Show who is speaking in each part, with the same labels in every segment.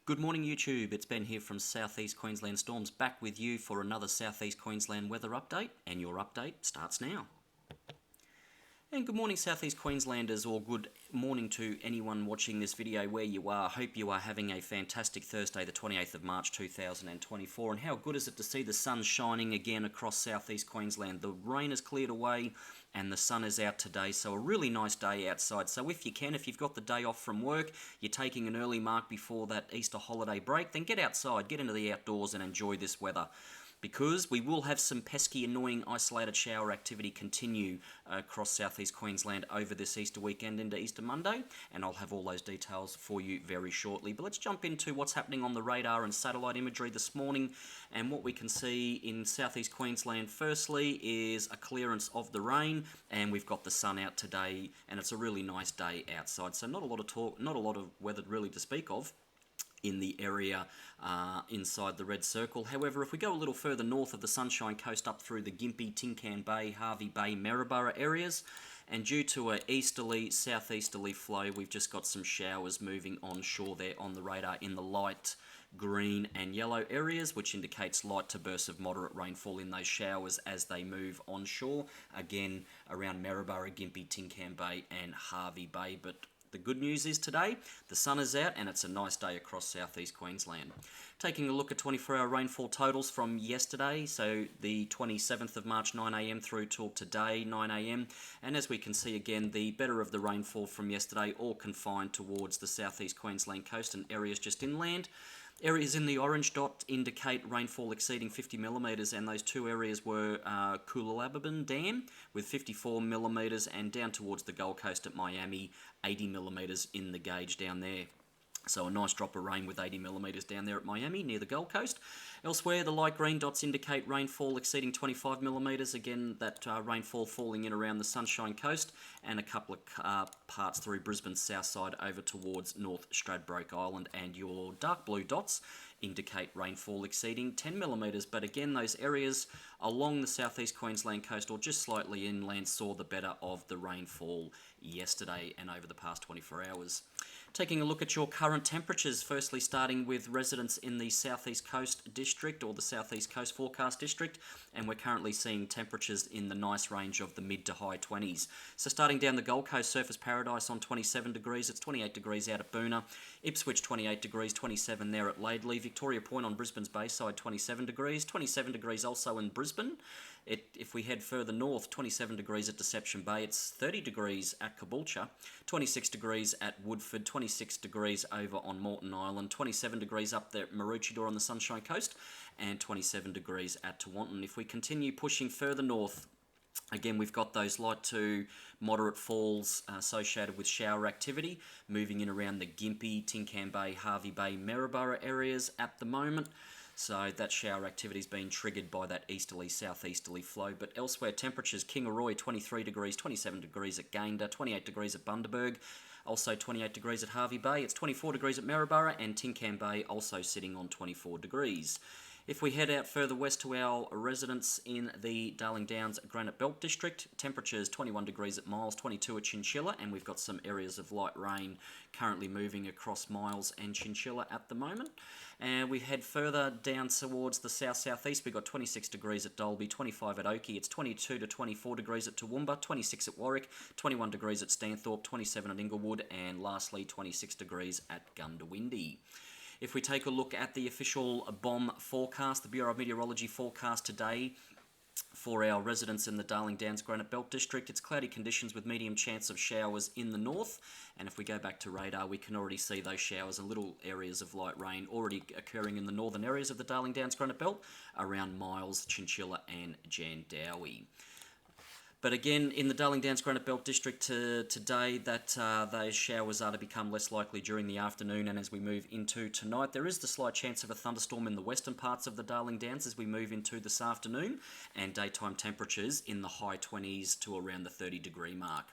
Speaker 1: Good morning YouTube, it's Ben here from Southeast Queensland Storms, back with you for another Southeast Queensland weather update, and your update starts now. And good morning Southeast Queenslanders, or good morning to anyone watching this video where you are. Hope you are having a fantastic Thursday the 28th of March 2024, and how good is it to see the sun shining again across Southeast Queensland. The rain has cleared away and the sun is out today, so a really nice day outside. So if you can, if you've got the day off from work, you're taking an early mark before that Easter holiday break, then get outside, get into the outdoors and enjoy this weather. Because we will have some pesky, annoying, isolated shower activity continue across southeast Queensland over this Easter weekend into Easter Monday, and I'll have all those details for you very shortly. But let's jump into what's happening on the radar and satellite imagery this morning, and what we can see in southeast Queensland firstly is a clearance of the rain, and we've got the sun out today, and it's a really nice day outside, so not a lot of talk, not a lot of weather really to speak of in the area inside the red circle. However, if we go a little further north of the Sunshine Coast up through the Gympie, Tin Can Bay, Harvey Bay, Maryborough areas, and due to a easterly, southeasterly flow, we've just got some showers moving onshore there on the radar in the light green and yellow areas, which indicates light to bursts of moderate rainfall in those showers as they move onshore, again around Maryborough, Gympie, Tin Can Bay and Harvey Bay. But the good news is today, the sun is out and it's a nice day across southeast Queensland. Taking a look at 24-hour rainfall totals from yesterday, so the 27th of March 9am through till today 9am, and as we can see again, the better of the rainfall from yesterday all confined towards the southeast Queensland coast and areas just inland. Areas in the orange dot indicate rainfall exceeding 50 millimetres, and those two areas were Coolababin Dam with 54 millimetres, and down towards the Gold Coast at Miami, 80 millimetres in the gauge down there. So a nice drop of rain with 80 millimetres down there at Miami near the Gold Coast. Elsewhere, the light green dots indicate rainfall exceeding 25 millimetres. Again, that rainfall falling in around the Sunshine Coast, and a couple of parts through Brisbane's south side over towards North Stradbroke Island. And your dark blue dots indicate rainfall exceeding 10 millimetres. But again, those areas along the southeast Queensland coast or just slightly inland saw the better of the rainfall yesterday and over the past 24 hours. Taking a look at your current temperatures, firstly starting with residents in the Southeast Coast District or the Southeast Coast Forecast District, and we're currently seeing temperatures in the nice range of the mid to high 20s. So starting down the Gold Coast, Surfers Paradise on 27 degrees, it's 28 degrees out at Boona, Ipswich 28 degrees, 27 there at Laidley, Victoria Point on Brisbane's Bayside 27 degrees, 27 degrees also in Brisbane. If we head further north, 27 degrees at Deception Bay, it's 30 degrees at Caboolture, 26 degrees at Woodford, 26 degrees over on Moreton Island, 27 degrees up there at Maroochydore on the Sunshine Coast, and 27 degrees at Tewantin. If we continue pushing further north, again, we've got those light to moderate falls associated with shower activity moving in around the Gympie, Tin Can Bay, Harvey Bay, Maryborough areas at the moment. So that shower activity is being triggered by that easterly, southeasterly flow. But elsewhere, temperatures, Kingaroy 23 degrees, 27 degrees at Gayndah, 28 degrees at Bundaberg, also 28 degrees at Harvey Bay, it's 24 degrees at Maryborough, and Tin Can Bay also sitting on 24 degrees. If we head out further west to our residents in the Darling Downs Granite Belt District, temperatures 21 degrees at Miles, 22 at Chinchilla, and we've got some areas of light rain currently moving across Miles and Chinchilla at the moment. And we head further down towards the south-southeast, we've got 26 degrees at Dalby, 25 at Oakey, it's 22 to 24 degrees at Toowoomba, 26 at Warwick, 21 degrees at Stanthorpe, 27 at Inglewood, and lastly 26 degrees at Goondiwindi. If we take a look at the official BOM forecast, the Bureau of Meteorology forecast today for our residents in the Darling Downs Granite Belt District, it's cloudy conditions with medium chance of showers in the north. And if we go back to radar, we can already see those showers and little areas of light rain already occurring in the northern areas of the Darling Downs Granite Belt around Miles, Chinchilla and Jandowae. But again, in the Darling Downs Granite Belt District today, those showers are to become less likely during the afternoon, and as we move into tonight, there is the slight chance of a thunderstorm in the western parts of the Darling Downs as we move into this afternoon, and daytime temperatures in the high 20s to around the 30-degree mark.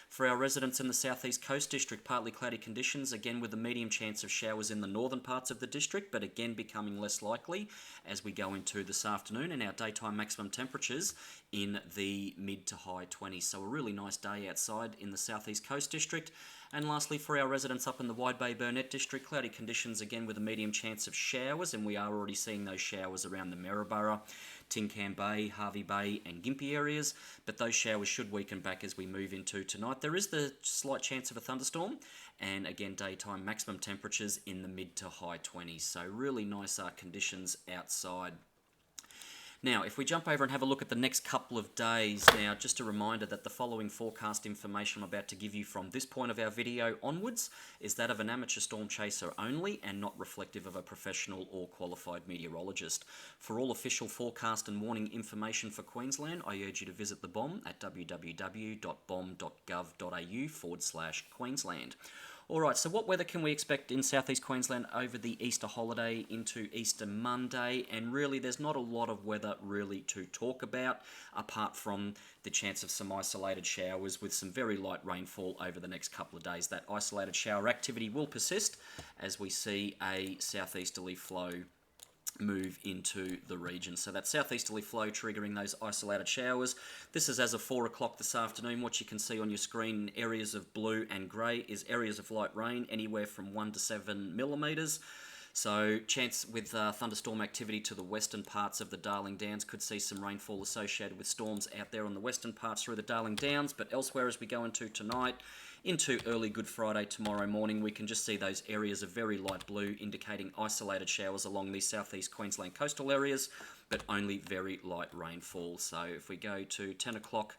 Speaker 1: For our residents in the Southeast Coast District, partly cloudy conditions, again with a medium chance of showers in the northern parts of the district, but again becoming less likely as we go into this afternoon, and our daytime maximum temperatures in the mid to high 20s. So a really nice day outside in the Southeast Coast District. And lastly, for our residents up in the Wide Bay Burnett district, cloudy conditions again with a medium chance of showers, and we are already seeing those showers around the Maryborough, Tin Can Bay, Harvey Bay and Gympie areas, but those showers should weaken back as we move into tonight. There is the slight chance of a thunderstorm, and again daytime maximum temperatures in the mid to high 20s, so really nice conditions outside. Now, if we jump over and have a look at the next couple of days, now just a reminder that the following forecast information I'm about to give you from this point of our video onwards is that of an amateur storm chaser only and not reflective of a professional or qualified meteorologist. For all official forecast and warning information for Queensland, I urge you to visit the BOM at www.bom.gov.au/Queensland. Alright, so what weather can we expect in southeast Queensland over the Easter holiday into Easter Monday? And really, there's not a lot of weather really to talk about, apart from the chance of some isolated showers with some very light rainfall over the next couple of days. That isolated shower activity will persist as we see a southeasterly flow move into the region. So that southeasterly flow triggering those isolated showers. This is as of 4 o'clock this afternoon. What you can see on your screen, areas of blue and grey, is areas of light rain, anywhere from 1 to 7 millimetres. So chance with thunderstorm activity to the western parts of the Darling Downs. Could see some rainfall associated with storms out there on the western parts through the Darling Downs, but elsewhere as we go into tonight, into early Good Friday tomorrow morning, we can just see those areas of very light blue indicating isolated showers along the southeast Queensland coastal areas, but only very light rainfall. So if we go to 10 o'clock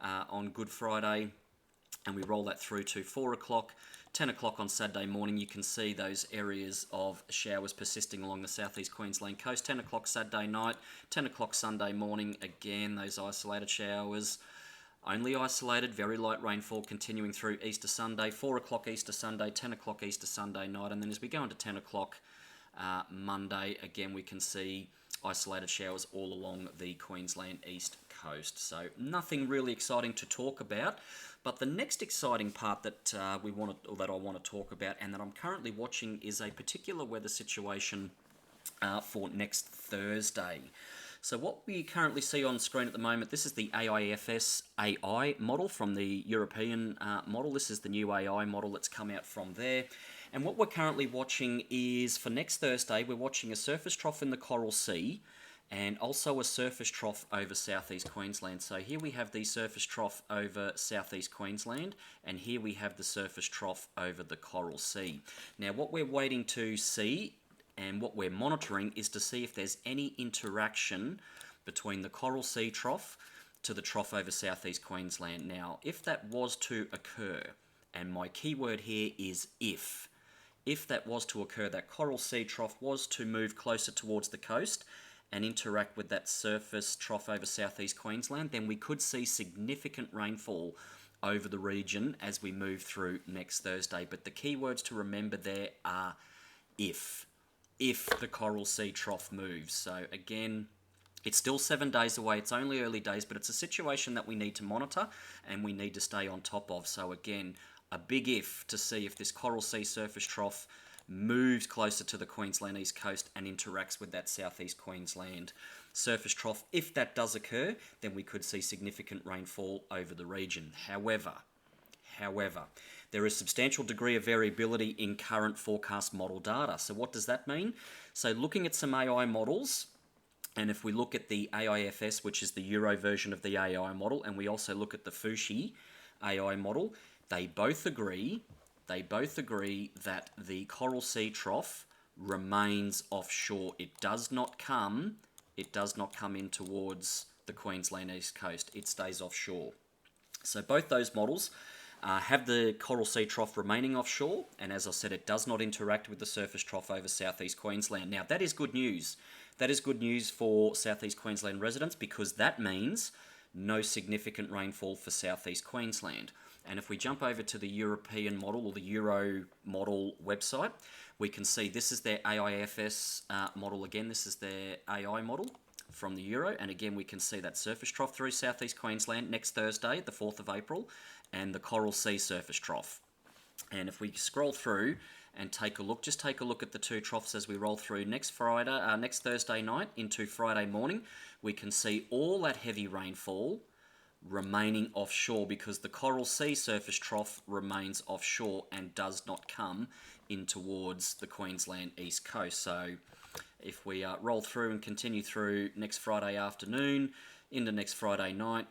Speaker 1: on Good Friday and we roll that through to 4 o'clock, 10 o'clock on Saturday morning, you can see those areas of showers persisting along the southeast Queensland coast. 10 o'clock Saturday night, 10 o'clock Sunday morning, again those isolated showers. Only isolated, very light rainfall continuing through Easter Sunday, 4 o'clock Easter Sunday, 10 o'clock Easter Sunday night, and then as we go into 10 o'clock Monday, again we can see isolated showers all along the Queensland east coast. So nothing really exciting to talk about, but the next exciting part that I want to talk about and that I'm currently watching is a particular weather situation for next Thursday. So what we currently see on screen at the moment, this is the AIFS AI model from the European model. This is the new AI model that's come out from there. And what we're currently watching is, for next Thursday, we're watching a surface trough in the Coral Sea and also a surface trough over southeast Queensland. So here we have the surface trough over southeast Queensland, and here we have the surface trough over the Coral Sea. Now what we're waiting to see and what we're monitoring is to see if there's any interaction between the Coral Sea trough to the trough over southeast Queensland. Now, if that was to occur, and my keyword here is if that was to occur, that Coral Sea trough was to move closer towards the coast and interact with that surface trough over southeast Queensland, then we could see significant rainfall over the region as we move through next Thursday. But the keywords to remember there are if the Coral Sea trough moves. So again, it's still 7 days away, it's only early days, but it's a situation that we need to monitor and we need to stay on top of. So again, a big if to see if this Coral Sea surface trough moves closer to the Queensland east coast and interacts with that southeast Queensland surface trough. If that does occur, then we could see significant rainfall over the region. However, there is a substantial degree of variability in current forecast model data. So what does that mean? So looking at some AI models, and if we look at the AIFS, which is the Euro version of the AI model, and we also look at the Fushi AI model, they both agree that the Coral Sea trough remains offshore. It does not come in towards the Queensland east coast. It stays offshore. So both those models have the Coral Sea trough remaining offshore, and as I said, it does not interact with the surface trough over southeast Queensland. Now, that is good news. That is good news for southeast Queensland residents, because that means no significant rainfall for southeast Queensland. And if we jump over to the European model, or the Euro model website, we can see this is their AIFS model again. This is their AI model from the Euro, and again we can see that surface trough through southeast Queensland next Thursday, the 4th of April, and the Coral Sea surface trough. And if we scroll through and take a look, just take a look at the two troughs as we roll through next Thursday night into Friday morning, we can see all that heavy rainfall remaining offshore because the Coral Sea surface trough remains offshore and does not come in towards the Queensland east coast. So if we roll through and continue through next Friday afternoon, into next Friday night,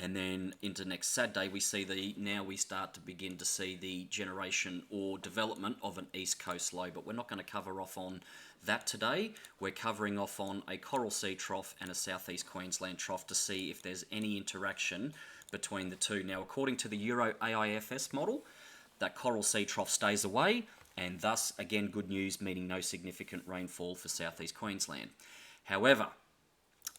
Speaker 1: and then into next Saturday, we start to begin to see the generation or development of an east coast low, but we're not going to cover off on that today. We're covering off on a Coral Sea trough and a southeast Queensland trough to see if there's any interaction between the two. Now, according to the Euro AIFS model, that Coral Sea trough stays away, and thus, again, good news, meaning no significant rainfall for southeast Queensland. However,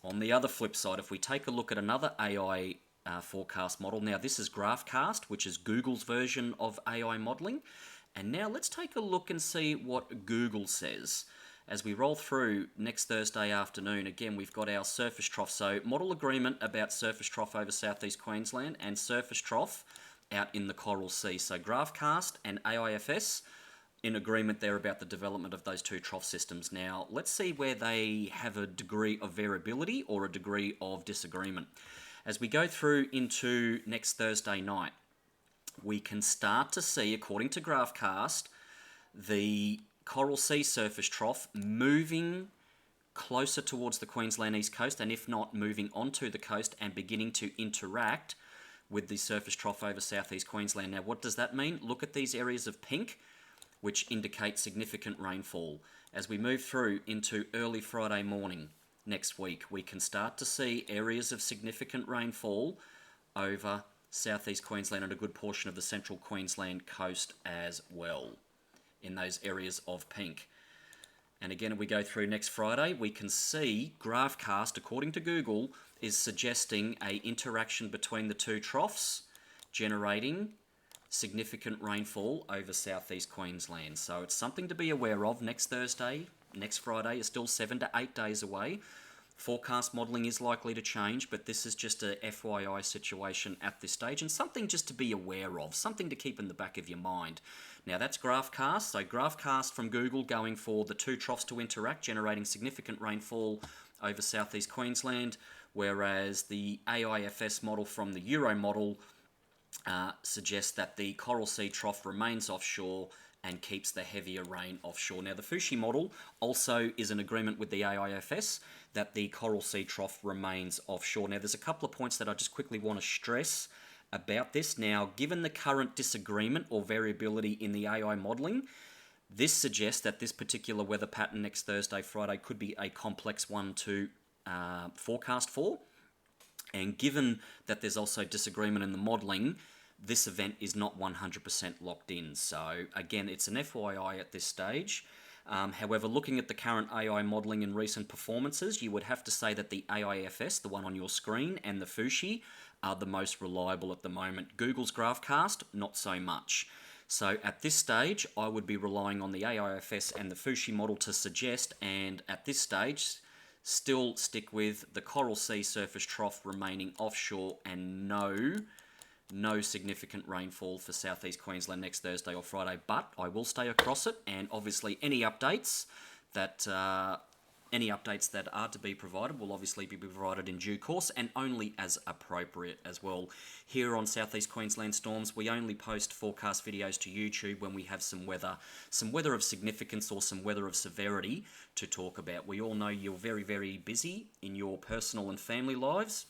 Speaker 1: on the other flip side, if we take a look at another AI forecast model, now this is GraphCast, which is Google's version of AI modelling, and now let's take a look and see what Google says. As we roll through next Thursday afternoon, again, we've got our surface trough. So model agreement about surface trough over southeast Queensland and surface trough out in the Coral Sea. So GraphCast and AIFS in agreement there about the development of those two trough systems. Now, let's see where they have a degree of variability or a degree of disagreement. As we go through into next Thursday night, we can start to see, according to GraphCast, the Coral Sea surface trough moving closer towards the Queensland east coast, and if not, moving onto the coast and beginning to interact with the surface trough over southeast Queensland. Now, what does that mean? Look at these areas of pink, which indicate significant rainfall. As we move through into early Friday morning next week, we can start to see areas of significant rainfall over southeast Queensland and a good portion of the central Queensland coast as well, in those areas of pink. And again, if we go through next Friday, we can see GraphCast, according to Google, is suggesting a interaction between the two troughs, generating significant rainfall over southeast Queensland. So it's something to be aware of. Next Thursday, next Friday is still 7 to 8 days away. Forecast modelling is likely to change, but this is just a FYI situation at this stage and something just to be aware of, something to keep in the back of your mind. Now that's GraphCast. So GraphCast from Google going for the two troughs to interact, generating significant rainfall over southeast Queensland, whereas the AIFS model from the Euro model suggests that the Coral Sea trough remains offshore and keeps the heavier rain offshore. Now, the Fushi model also is in agreement with the AIFS that the Coral Sea trough remains offshore. Now, there's a couple of points that I just quickly want to stress about this. Now, given the current disagreement or variability in the AI modelling, this suggests that this particular weather pattern next Thursday, Friday could be a complex one to forecast for. And given that there's also disagreement in the modelling, this event is not 100% locked in. So again, it's an FYI at this stage. However, looking at the current AI modelling and recent performances, you would have to say that the AIFS, the one on your screen, and the Fushi are the most reliable at the moment. Google's GraphCast, not so much. So at this stage, I would be relying on the AIFS and the Fushi model to suggest, and at this stage, still stick with the Coral Sea surface trough remaining offshore and no significant rainfall for southeast Queensland next Thursday or Friday, but I will stay across it, and obviously any updates that are to be provided will obviously be provided in due course and only as appropriate as well. Here on Southeast Queensland Storms, we only post forecast videos to YouTube when we have some weather of significance or some weather of severity to talk about. We all know you're very, very busy in your personal and family lives,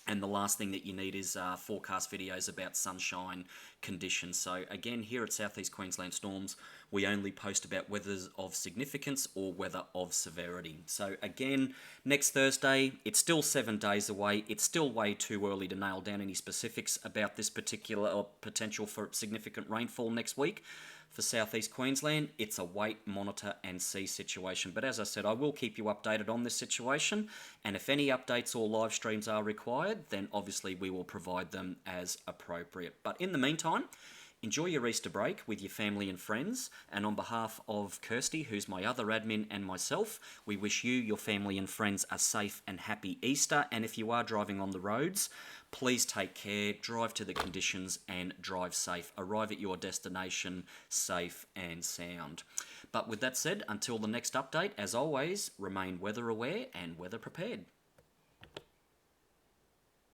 Speaker 1: and the last thing that you need is forecast videos about sunshine conditions. So again, here at Southeast Queensland Storms, we only post about weather of significance or weather of severity. So again, next Thursday, it's still 7 days away. It's still way too early to nail down any specifics about this particular potential for significant rainfall next week. For Southeast Queensland, it's a wait, monitor and see situation. But as I said, I will keep you updated on this situation, and if any updates or live streams are required, then obviously we will provide them as appropriate. But in the meantime, enjoy your Easter break with your family and friends, and on behalf of Kirsty, who's my other admin, and myself, we wish you, your family and friends a safe and happy Easter. And if you are driving on the roads, please take care, drive to the conditions and drive safe. Arrive at your destination safe and sound. But with that said, until the next update, as always, remain weather aware and weather prepared.